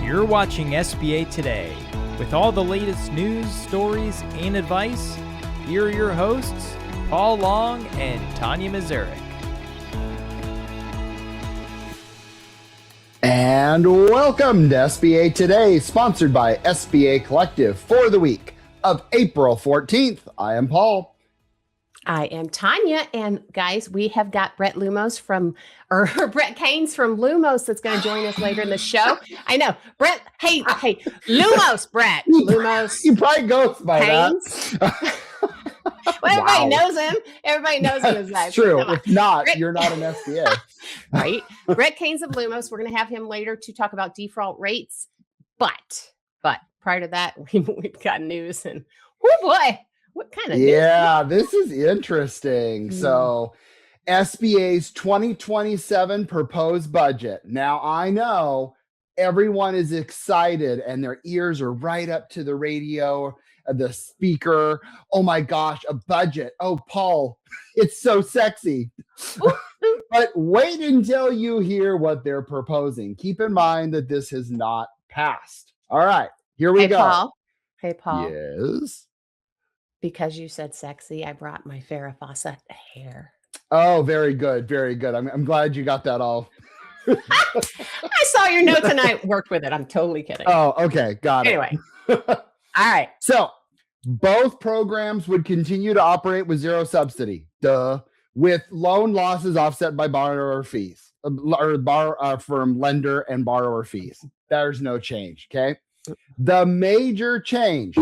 You're watching SBA Today. With all the latest news, stories, and advice, here are your hosts, Paul Long and Tonya Mazurek. And welcome to SBA Today, sponsored by SBA Collective for the week of April 14th. I am Paul. I am Tonya, and guys, we have got Brett Caines from Lumos that's going to join us later in the show. I know, Brett. Hey, Lumos, Brett. Lumos. You probably go by Caines. that. Well, everybody knows him. Everybody knows him as that. It's true. If not, you're not an SBA. Right. Brett Caines of Lumos. We're going to have him later to talk about default rates. But prior to that, we've got news, and oh boy. What kind of this is interesting. So SBA's 2027 proposed budget. Now, I know everyone is excited and their ears are right up to the radio, the speaker. Oh my gosh, a budget. Oh, Paul, it's so sexy. But wait until you hear what they're proposing. Keep in mind that this has not passed. All right, here we go. Hey, Paul. Yes. Because you said sexy, I brought my Farrah Fawcett hair. Oh, very good. Very good. I'm glad you got that all. I saw your notes and I worked with it. I'm totally kidding. Oh, okay. Got it. Anyway. All right. So both programs would continue to operate with zero subsidy, with loan losses offset by borrower fees, from lender and borrower fees. There's no change. Okay. The major change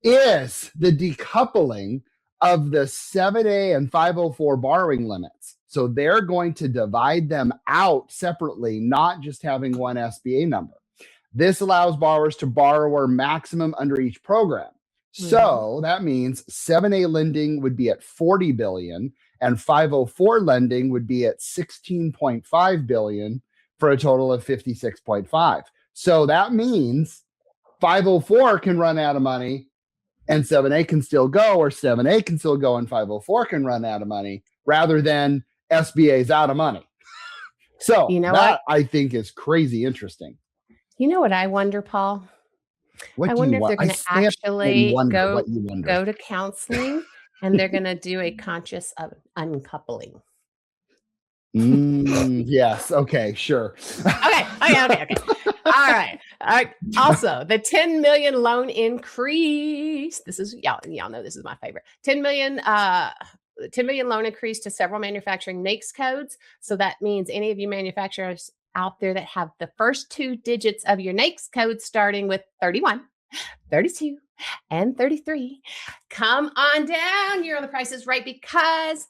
is the decoupling of the 7A and 504 borrowing limits. So they're going to divide them out separately, not just having one SBA number. This allows borrowers to borrow a maximum under each program. So that means 7A lending would be at $40 billion and 504 lending would be at $16.5 billion for a total of $56.5. So that means 504 can run out of money and 7A can still go, or 7A can still go and 504 can run out of money, rather than SBA's out of money. So that I think is crazy interesting. You know what I wonder, Paul? I wonder if they're going to actually go to counseling and they're going to do a conscious uncoupling. Yes. Okay. Sure. Okay. All right. Also, the 10 million loan increase. This is y'all know this is my favorite. 10 million loan increase to several manufacturing NAICS codes. So that means any of you manufacturers out there that have the first two digits of your NAICS code starting with 31, 32, and 33, come on down. You're on the Price is Right because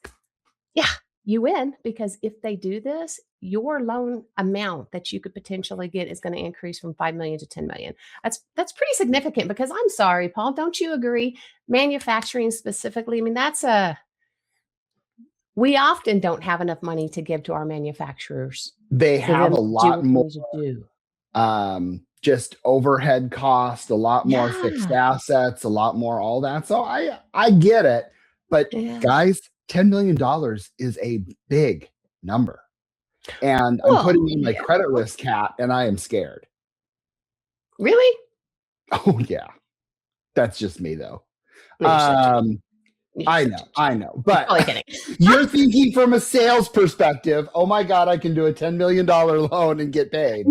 you win, because if they do this, your loan amount that you could potentially get is going to increase from 5 million to 10 million. That's pretty significant, because I'm sorry, Paul, don't you agree? Manufacturing specifically, I mean, we often don't have enough money to give to our manufacturers. They have a lot more just overhead cost, a lot more fixed assets, a lot more all that. So I get it. But guys, $10 million is a big number. And I'm putting in my credit risk hat and I am scared. Really? Oh, yeah. That's just me, though. I know. But you're thinking from a sales perspective, oh my God, I can do a $10 million loan and get paid.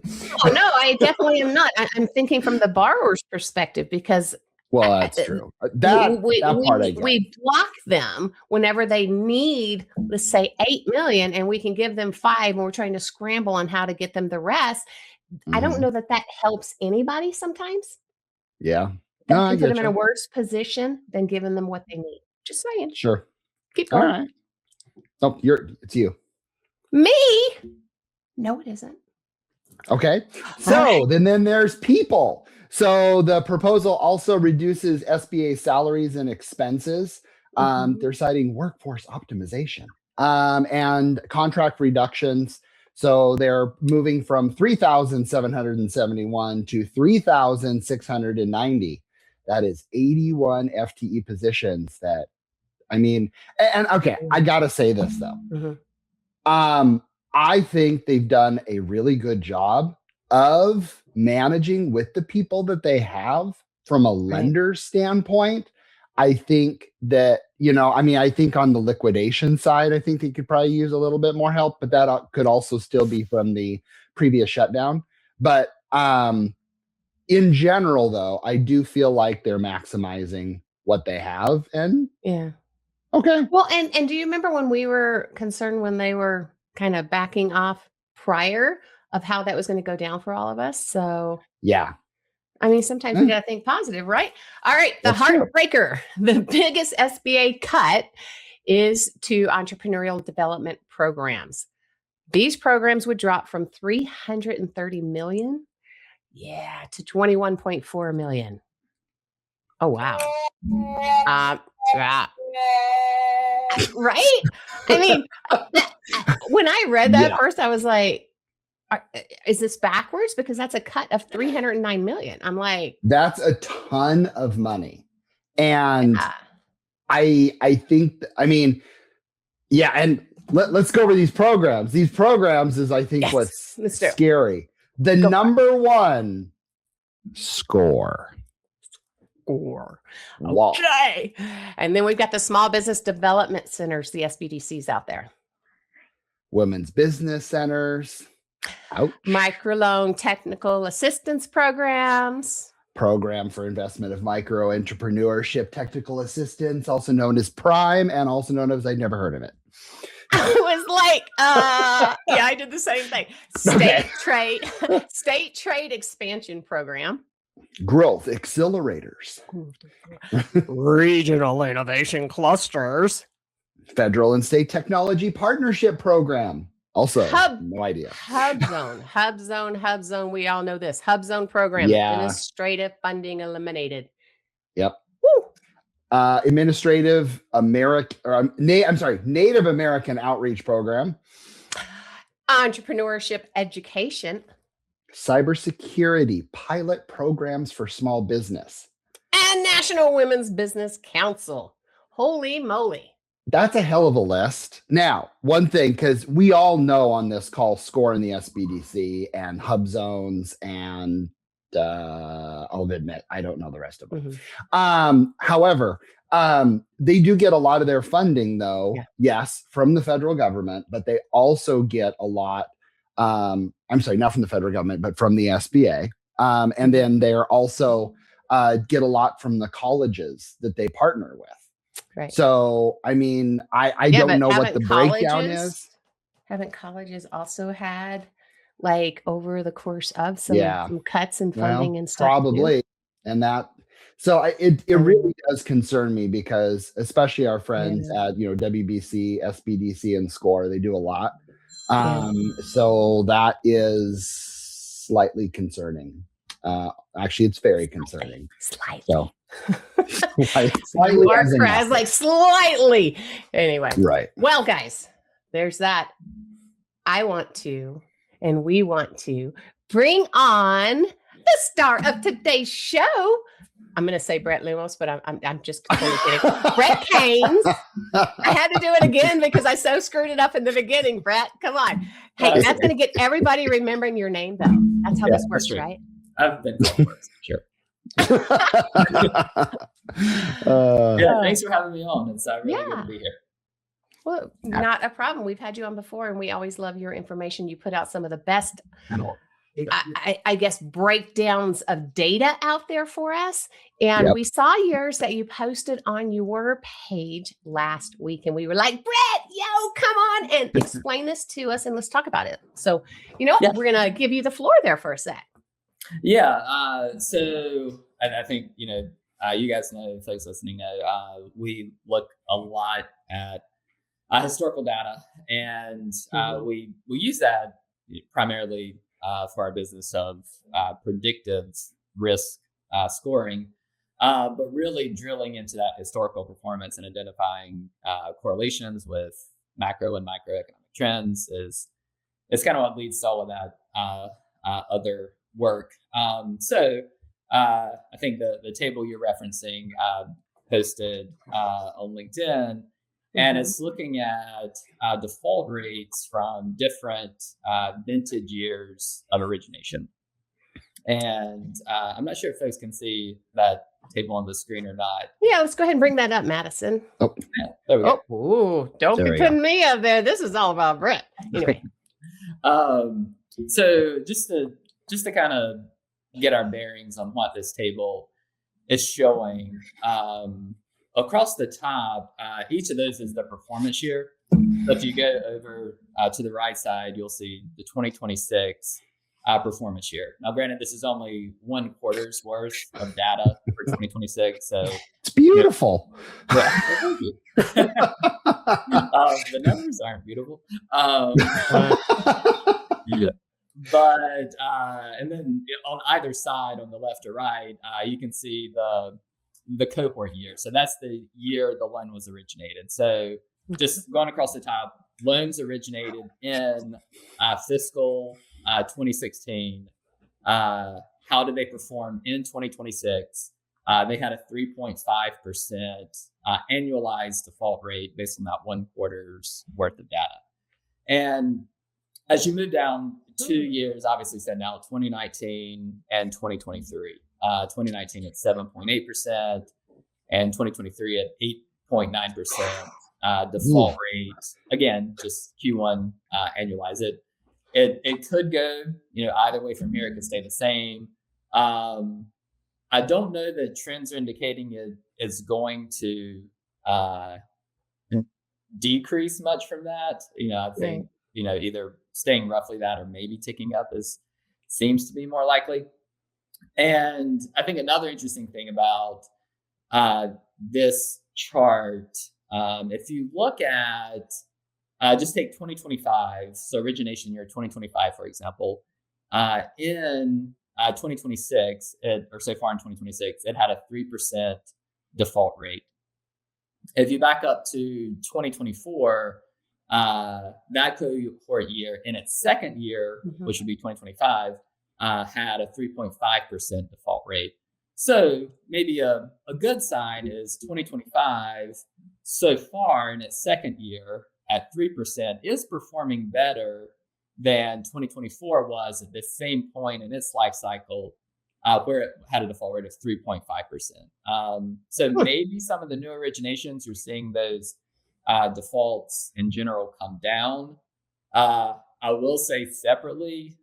Oh, no, I definitely am not. I'm thinking from the borrower's perspective, because that's true. That part I get. We block them whenever they need, let's say, 8 million, and we can give them 5, and we're trying to scramble on how to get them the rest. I don't know that helps anybody sometimes. Yeah. That can put them in a worse position than giving them what they need. Just saying. Sure. Keep going. All right. Oh, it's you. Me? No, it isn't. Okay. So then there's people. So the proposal also reduces SBA salaries and expenses. They're citing workforce optimization and contract reductions. So they're moving from 3,771 to 3,690. That is 81 FTE positions that, I got to say this though. I think they've done a really good job of managing with the people that they have from a lender standpoint, I think that, I think on the liquidation side, I think they could probably use a little bit more help, but that could also still be from the previous shutdown. But in general, though, I do feel like they're maximizing what they have. And okay. Well, and do you remember when we were concerned when they were kind of backing off prior of how that was going to go down for all of us? So yeah. I mean, sometimes we got to think positive, right? All right. The heartbreaker, the biggest SBA cut is to entrepreneurial development programs. These programs would drop from 330 million, to 21.4 million. Oh, wow. Right? I mean, when I read that first, I was like, is this backwards? Because that's a cut of 309 million. I'm like, that's a ton of money. And I think, and let's go over these programs. These programs is, I think, what's scary. The number one, Score. Okay. And then we've got the small business development centers, the SBDCs out there. Women's business centers. Ouch. Microloan technical assistance programs. Program for investment of micro entrepreneurship technical assistance, also known as Prime, and also known as, I'd never heard of it. I was like, I did the same thing. State trade expansion program. Growth accelerators. Regional innovation clusters. Federal and state technology partnership program. Also, no idea. Hub zone. We all know this. Hub zone program. Administrative funding eliminated. Yep. Native American outreach program. Entrepreneurship education. Cybersecurity pilot programs for small business. And National Women's Business Council. Holy moly. That's a hell of a list. Now, one thing, because we all know on this call, Score in the SBDC and Hub Zones, and I'll admit, I don't know the rest of them. Mm-hmm. However, they do get a lot of their funding, though, yes, from the federal government, but they also get a lot, not from the federal government, but from the SBA. And then they're also get a lot from the colleges that they partner with. Right. So, I don't know what the breakdown is. Haven't colleges also had, like, over the course of some cuts and funding and stuff? Probably. Too? And that, so it really does concern me, because especially our friends at, WBC, SBDC, and Score, they do a lot. So that is slightly concerning. Actually, it's very concerning. Slightly. So. Slightly. Slightly. Anyway. Right. Well, guys, there's that. I want to, and we want to bring on the star of today's show. I'm going to say Brett Lumos, but I'm just totally kidding. Brett Caines. I had to do it again because I so screwed it up in the beginning. Brett, come on. Hey, that's going to get everybody remembering your name, though. That's how this works, right? I've been sure. Thanks for having me on. It's really good to be here. Well, not a problem. We've had you on before, and we always love your information. You put out some of the best, I guess, breakdowns of data out there for us. And we saw yours that you posted on your page last week. And we were like, Brett, come on and explain this to us, and let's talk about it. So, we're going to give you the floor there for a sec. So I think, you guys know, folks listening know, we look a lot at historical data, and we use that primarily for our business of predictive risk scoring, but really drilling into that historical performance and identifying correlations with macro and microeconomic trends is kind of what leads to all of that other work. So I think the table you're referencing posted on LinkedIn, and it's looking at default rates from different vintage years of origination. And I'm not sure if folks can see that table on the screen or not. Yeah, let's go ahead and bring that up, Madison. Oh, yeah, there we go. Ooh, don't There be we putting me up there. This is all about Brett. Anyway. So just to kind of get our bearings on what this table is showing, across the top, each of those is the performance year. So if you go over to the right side, you'll see the 2026 performance year. Now, granted, this is only 1 quarter's worth of data for 2026. So it's beautiful. Yeah, thank you. The numbers aren't beautiful. Yeah. But and then on either side, on the left or right, you can see the cohort year. So that's the year the loan was originated. So just going across the top, loans originated in fiscal 2016. How did they perform in 2026? They had a 3.5% annualized default rate based on that 1 quarter's worth of data. And as you move down 2 years, obviously said now 2019 and 2023. 2019 at 7.8% and 2023 at 8.9% default rate. Again, just Q1 annualize it. It could go, either way from here. It could stay the same. I don't know that trends are indicating it is going to decrease much from that. I think either staying roughly that or maybe ticking up seems to be more likely. And I think another interesting thing about this chart, if you look at just take 2025, so origination year 2025, for example, in 2026, or so far in 2026, it had a 3% default rate. If you back up to 2024, that cohort year in its second year, which would be 2025, had a 3.5% default rate. So maybe a good sign is 2025 so far in its second year at 3% is performing better than 2024 was at the same point in its life cycle, where it had a default rate of 3.5%. So maybe some of the new originations, you're seeing those defaults in general come down. I will say separately,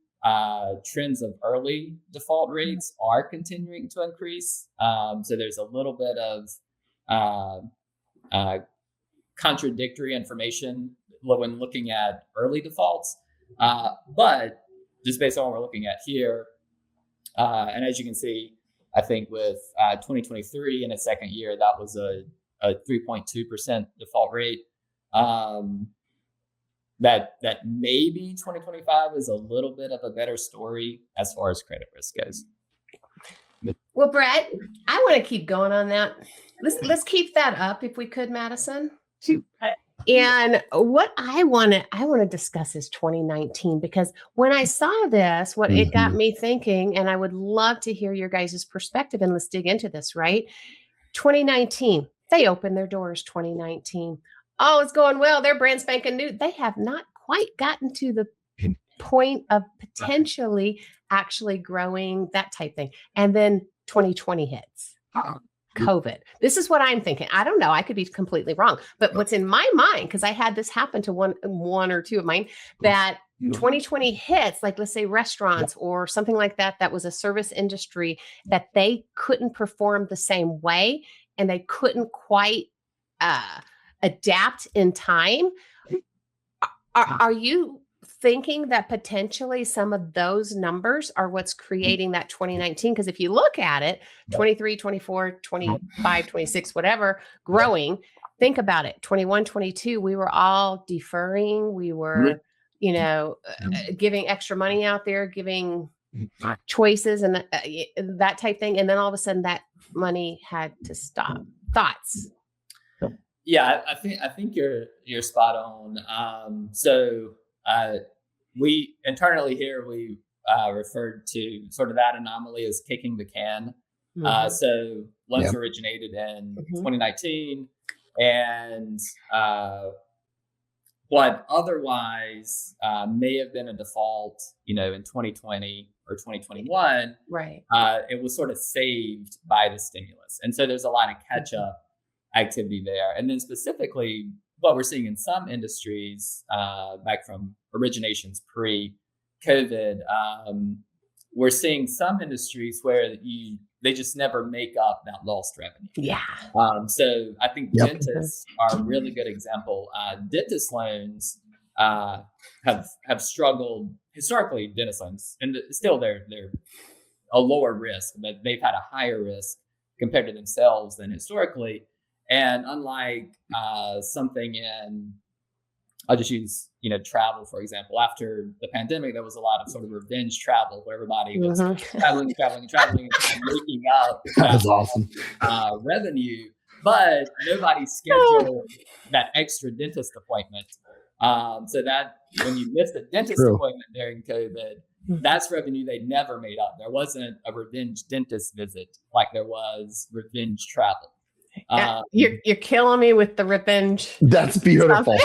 trends of early default rates are continuing to increase. So there's a little bit of contradictory information when looking at early defaults. But just based on what we're looking at here, and as you can see, I think with 2023 in its second year, that was a 3.2% default rate. That maybe 2025 is a little bit of a better story as far as credit risk goes. Well, Brett, I want to keep going on that. Let's keep that up if we could, Madison. And what I want to discuss is 2019, because when I saw this, what it got me thinking, and I would love to hear your guys' perspective, and let's dig into this, right? 2019, they opened their doors 2019. Oh, it's going well. They're brand spanking new. They have not quite gotten to the point of potentially actually growing, that type thing. And then 2020 hits. COVID. This is what I'm thinking. I don't know. I could be completely wrong. But what's in my mind, because I had this happen to one or two of mine, that 2020 hits, like let's say restaurants or something like that, that was a service industry, that they couldn't perform the same way and they couldn't quite adapt in time. Are you thinking that potentially some of those numbers are what's creating that 2019? Because if you look at it, 23, 24, 25, 26, whatever, growing, think about it. 21, 22, we were all deferring. We were, giving extra money out there, giving choices and that type thing. And then all of a sudden that money had to stop. Thoughts? Yeah, I think you're spot on. So we internally here, we referred to sort of that anomaly as kicking the can. So loans originated in 2019, and what otherwise may have been a default, in 2020 or 2021, Right. it was sort of saved by the stimulus. And so there's a lot of catch up activity there. And then specifically, what we're seeing in some industries, back from originations pre-COVID, we're seeing some industries where they just never make up that lost revenue. Yeah. So I think dentists are a really good example. Dentist loans have struggled historically. Dentist loans, and still they're a lower risk, but they've had a higher risk compared to themselves than historically. And unlike something in, I'll just use travel for example. After the pandemic, there was a lot of sort of revenge travel where everybody was traveling, and making up That's awesome. revenue, but nobody scheduled that extra dentist appointment. So that when you missed a dentist appointment during COVID, that's revenue they never made up. There wasn't a revenge dentist visit like there was revenge travel. You're killing me with the revenge. That's beautiful.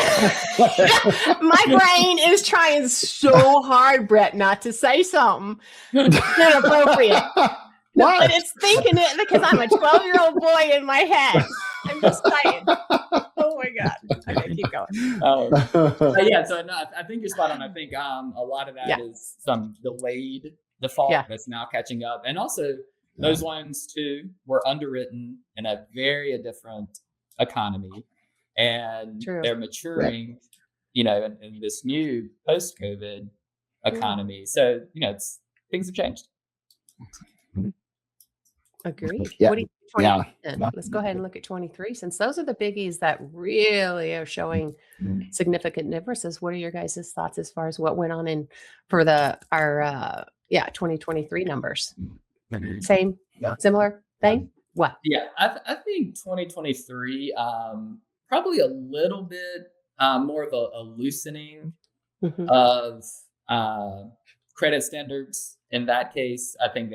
My brain is trying so hard, Brett, not to say something inappropriate. What? But it's thinking it because I'm a 12-year-old boy in my head. I'm just saying. Oh my God. Okay, keep going. So no, I think you're spot on. I think a lot of that is some delayed default that's now catching up. And also those loans too were underwritten in a very different economy, and they're maturing, in this new post-COVID economy. So, things have changed. Agreed. Yeah. What do you think? Let's go ahead and look at 23, since those are the biggies that really are showing significant differences. What are your guys' thoughts as far as what went on for our 2023 numbers? Same, similar thing? What? Yeah, I think 2023, probably a little bit more of a loosening of credit standards. In that case, I think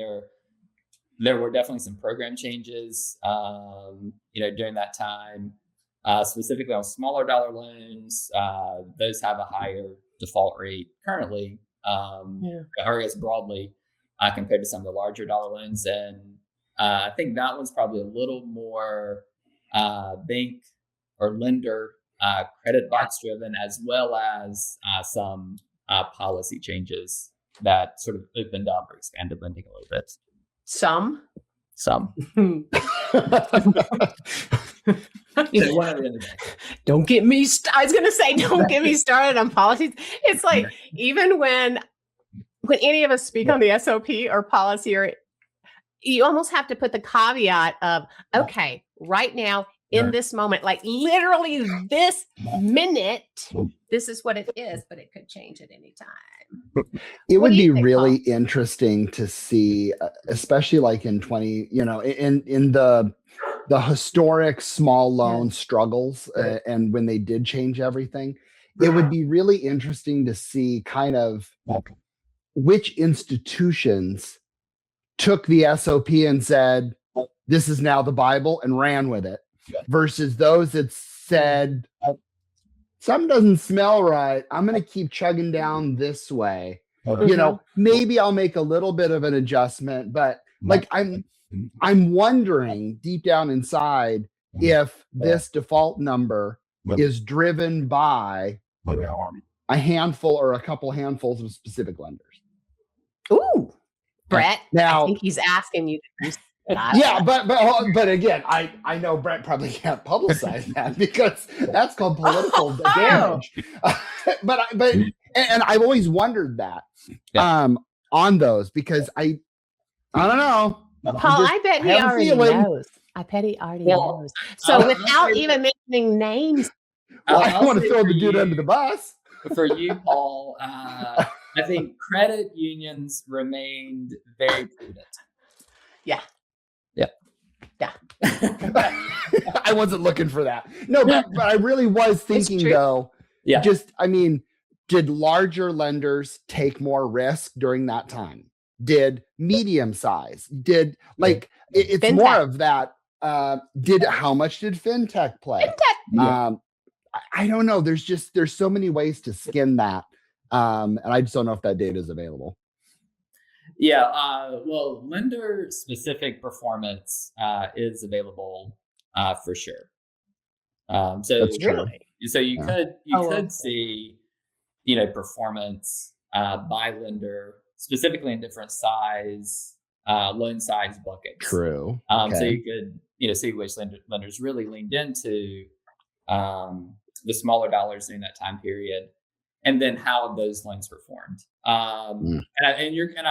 there were definitely some program changes, during that time, specifically on smaller dollar loans. Those have a higher default rate currently, or I guess broadly, compared to some of the larger dollar loans. And I think that one's probably a little more bank or lender credit box driven, as well as some policy changes that sort of opened up or expanded lending a little bit. Some. One at the end of the day. Don't get me. I was going to say, don't get me started on policies. It's like even when any of us speak on the SOP or policy, or you almost have to put the caveat of, okay, right now in this moment, like literally this minute, this is what it is, but it could change at any time. It would be really interesting to see, especially like in 20, in the historic small loan struggles, and when they did change everything, it would be really interesting to see kind of which institutions took the SOP and said, this is now the Bible, and ran with it, versus those that said, something doesn't smell right, I'm going to keep chugging down this way. Maybe I'll make a little bit of an adjustment, but like I'm wondering deep down inside if this default number is driven by a handful or a couple handfuls of specific lenders. Ooh, Brett. Now, I think he's asking you to do but again, I know Brett probably can't publicize that because that's called political damage. but I've always wondered that on those, because I don't know. Paul, I bet he already knows. I bet he already knows. So without even mentioning names, I don't want to throw the dude under the bus. For you, Paul, I think credit unions remained very prudent. Yeah. I wasn't looking for that. No, but I really was thinking though. Yeah. Did larger lenders take more risk during that time? Did medium size? Did it's fintech. More of that? How much did fintech play? I don't know. There's so many ways to skin that. And I just don't know if that data is available. Yeah, well, lender-specific performance is available for sure. So That's true. So you Yeah. could see, performance by lender, specifically in different size loan size buckets. True. So you could see which lenders really leaned into the smaller dollars during that time period, and then how those loans performed. And I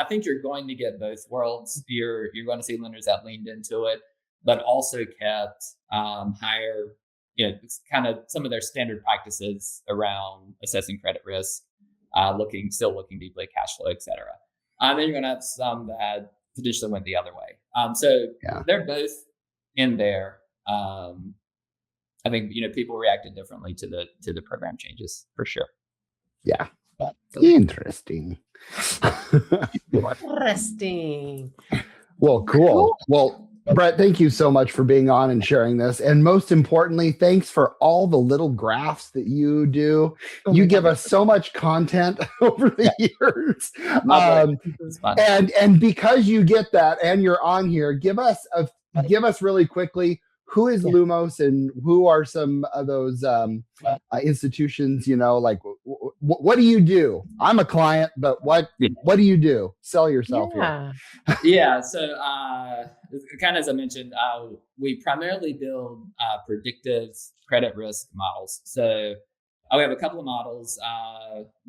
think you're going to get both worlds. You're going to see lenders that leaned into it, but also kept higher, kind of some of their standard practices around assessing credit risk, still looking deeply at cash flow, et cetera. Then you're going to have some that potentially went the other way. So they're both in there. I think people reacted differently to the program changes for sure. Yeah. Interesting. Interesting. Well, cool. Well, Brett, thank you so much for being on and sharing this. And most importantly, thanks for all the little graphs that you do. You give us so much content over the years. And because you get that and you're on here, give us really quickly, who is Lumos and who are some of those institutions, like what do you do? I'm a client, but what do you do? Sell yourself here. Yeah. So kind of as I mentioned, we primarily build predictive credit risk models. So we have a couple of models.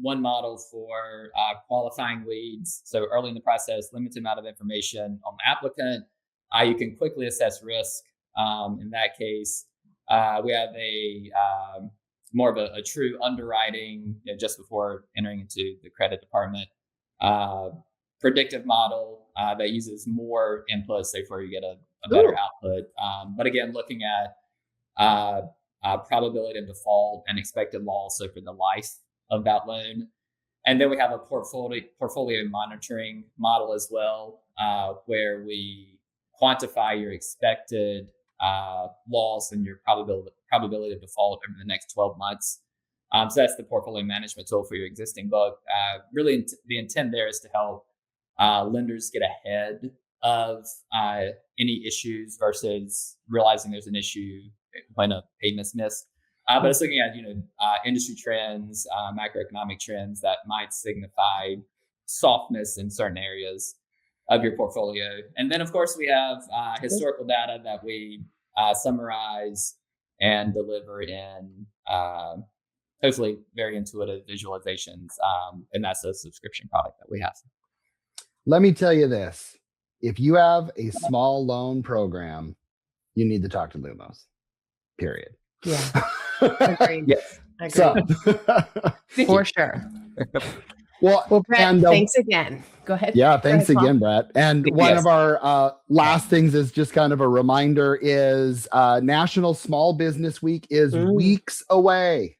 One model for qualifying leads. So early in the process, limited amount of information on the applicant. You can quickly assess risk. In that case, we have a more of a true underwriting just before entering into the credit department. Predictive model that uses more inputs, say, before you get a better output. But again, looking at probability of default and expected loss, so for the life of that loan. And then we have a portfolio monitoring model as well, where we quantify your expected loss and your probability of default over the next 12 months. So that's the portfolio management tool for your existing book. Really, the intent there is to help lenders get ahead of any issues versus realizing there's an issue when a payment's missed. But it's looking at industry trends, macroeconomic trends that might signify softness in certain areas of your portfolio. And then, of course, we have historical data that we summarize and deliver in hopefully very intuitive visualizations. And that's a subscription product that we have. Let me tell you this. If you have a small loan program, you need to talk to Lumos, period. Yeah. Agreed. Yes. Agreed. So, for sure. Well, Brett, and, thanks again. Go ahead. Yeah, thanks Go ahead, again, Brett. And one of our last things is just kind of a reminder is National Small Business Week is weeks away.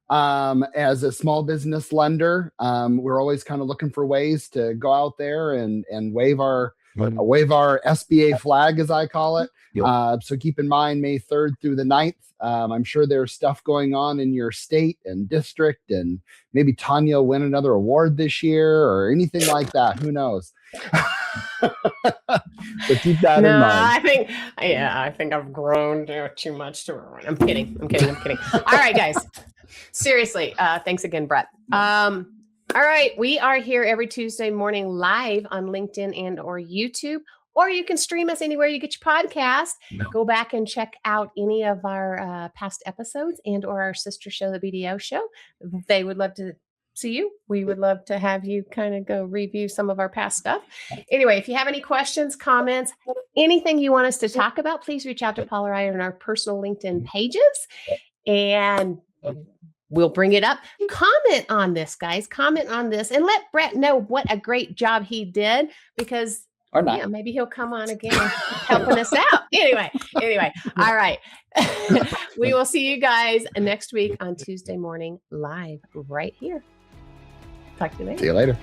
As a small business lender, we're always kind of looking for ways to go out there and wave our SBA flag, as I call it. So keep in mind, May 3rd through the 9th. I'm sure there's stuff going on in your state and district, and maybe Tonya will win another award this year or anything like that. Who knows? So keep that in mind. I think I've grown too much to ruin. I'm kidding. All right, guys. Seriously, thanks again, Brett. All right, we are here every Tuesday morning live on LinkedIn and or YouTube, or you can stream us anywhere you get your podcast. Go back and check out any of our past episodes and or our sister show, the BDO Show. They would love to see you. We would love to have you kind of go review some of our past stuff. Anyway, if you have any questions, comments, anything you want us to talk about, please reach out to Paul or I on our personal LinkedIn pages, and we'll bring it up. Comment on this, guys. Comment on this and let Brett know what a great job he did, because maybe he'll come on again helping us out. Anyway. All right. We will see you guys next week on Tuesday morning live right here. Talk to you later. See you later.